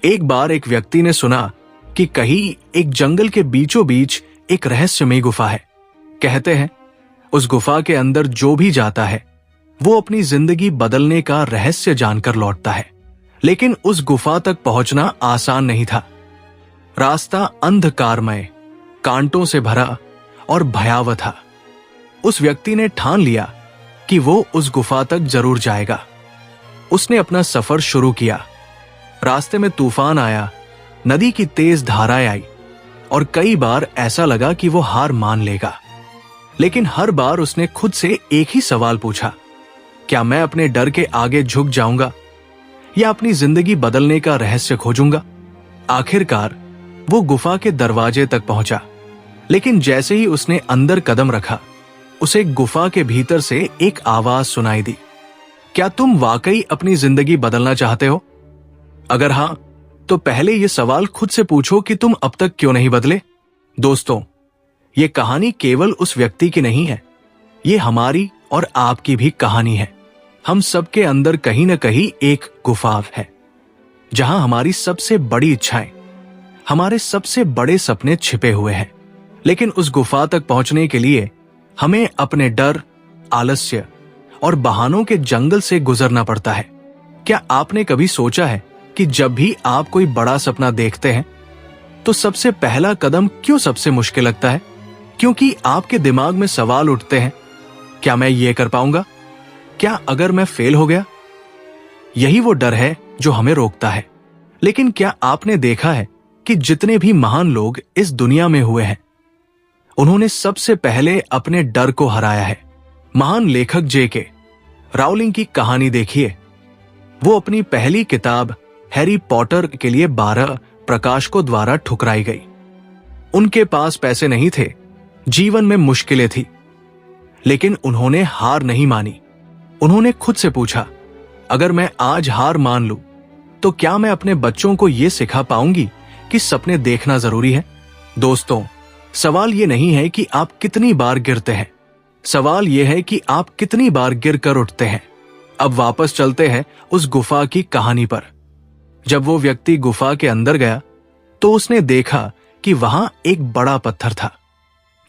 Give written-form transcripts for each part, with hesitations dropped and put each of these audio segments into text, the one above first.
एक बार एक व्यक्ति ने सुना कि कहीं एक जंगल के बीचों बीच एक रहस्यमयी गुफा है। कहते हैं उस गुफा के अंदर जो भी जाता है वो अपनी जिंदगी बदलने का रहस्य जानकर लौटता है। लेकिन उस गुफा तक पहुंचना आसान नहीं था। रास्ता अंधकारमय, कांटों से भरा और भयावह था। उस व्यक्ति ने ठान लिया कि वो उस गुफा तक जरूर जाएगा। उसने अपना सफर शुरू किया। रास्ते में तूफान आया, नदी की तेज धाराएं आई और कई बार ऐसा लगा कि वो हार मान लेगा। लेकिन हर बार उसने खुद से एक ही सवाल पूछा, क्या मैं अपने डर के आगे झुक जाऊंगा या अपनी जिंदगी बदलने का रहस्य खोजूंगा? आखिरकार वो गुफा के दरवाजे तक पहुंचा। लेकिन जैसे ही उसने अंदर कदम रखा, उसे गुफा के भीतर से एक आवाज सुनाई दी, क्या तुम वाकई अपनी जिंदगी बदलना चाहते हो? अगर हां, तो पहले यह सवाल खुद से पूछो कि तुम अब तक क्यों नहीं बदले। दोस्तों, ये कहानी केवल उस व्यक्ति की नहीं है, ये हमारी और आपकी भी कहानी है। हम सबके अंदर कहीं न कहीं एक गुफा है, जहां हमारी सबसे बड़ी इच्छाएं, हमारे सबसे बड़े सपने छिपे हुए हैं। लेकिन उस गुफा तक पहुंचने के लिए हमें अपने डर, आलस्य और बहानों के जंगल से गुजरना पड़ता है। क्या आपने कभी सोचा है कि जब भी आप कोई बड़ा सपना देखते हैं तो सबसे पहला कदम क्यों सबसे मुश्किल लगता है? क्योंकि आपके दिमाग में सवाल उठते हैं, क्या मैं ये कर पाऊंगा? क्या अगर मैं फेल हो गया? यही वो डर है जो हमें रोकता है। लेकिन क्या आपने देखा है कि जितने भी महान लोग इस दुनिया में हुए हैं, उन्होंने सबसे पहले अपने डर को हराया है। महान लेखक J.K. राउलिंग की कहानी देखिए। वो अपनी पहली किताब हैरी पॉटर के लिए 12 प्रकाशकों द्वारा ठुकराई गई। उनके पास पैसे नहीं थे, जीवन में मुश्किलें थी, लेकिन उन्होंने हार नहीं मानी। उन्होंने खुद से पूछा, अगर मैं आज हार मान लूं तो क्या मैं अपने बच्चों को यह सिखा पाऊंगी कि सपने देखना जरूरी है? दोस्तों, सवाल ये नहीं है कि आप कितनी बार गिरते हैं, सवाल यह है कि आप कितनी बार गिर कर उठते हैं। अब वापस चलते हैं उस गुफा की कहानी पर। जब वो व्यक्ति गुफा के अंदर गया तो उसने देखा कि वहां एक बड़ा पत्थर था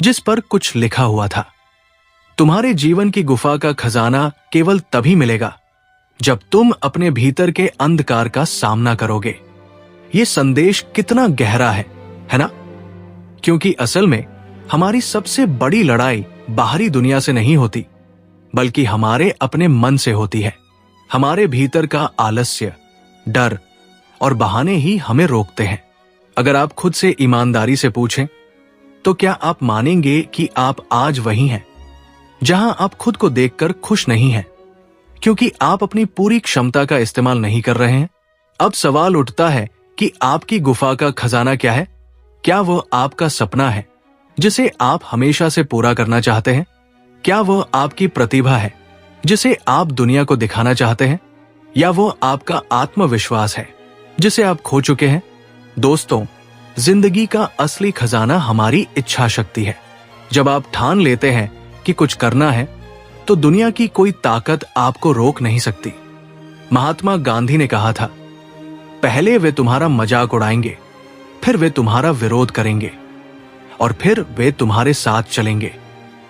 जिस पर कुछ लिखा हुआ था, तुम्हारे जीवन की गुफा का खजाना केवल तभी मिलेगा जब तुम अपने भीतर के अंधकार का सामना करोगे। ये संदेश कितना गहरा है ना? क्योंकि असल में हमारी सबसे बड़ी लड़ाई बाहरी दुनिया से नहीं होती, बल्कि हमारे अपने मन से होती है। हमारे भीतर का आलस्य, डर और बहाने ही हमें रोकते हैं। अगर आप खुद से ईमानदारी से पूछें तो क्या आप मानेंगे कि आप आज वही हैं जहां आप खुद को देखकर खुश नहीं हैं, क्योंकि आप अपनी पूरी क्षमता का इस्तेमाल नहीं कर रहे हैं? अब सवाल उठता है कि आपकी गुफा का खजाना क्या है? क्या वो आपका सपना है जिसे आप हमेशा से पूरा करना चाहते हैं? क्या वो आपकी प्रतिभा है जिसे आप दुनिया को दिखाना चाहते हैं? या वो आपका आत्मविश्वास है जिसे आप खो चुके हैं? दोस्तों, जिंदगी का असली खजाना हमारी इच्छा शक्ति है। जब आप ठान लेते हैं कि कुछ करना है तो दुनिया की कोई ताकत आपको रोक नहीं सकती। महात्मा गांधी ने कहा था, पहले वे तुम्हारा मजाक उड़ाएंगे, फिर वे तुम्हारा विरोध करेंगे और फिर वे तुम्हारे साथ चलेंगे।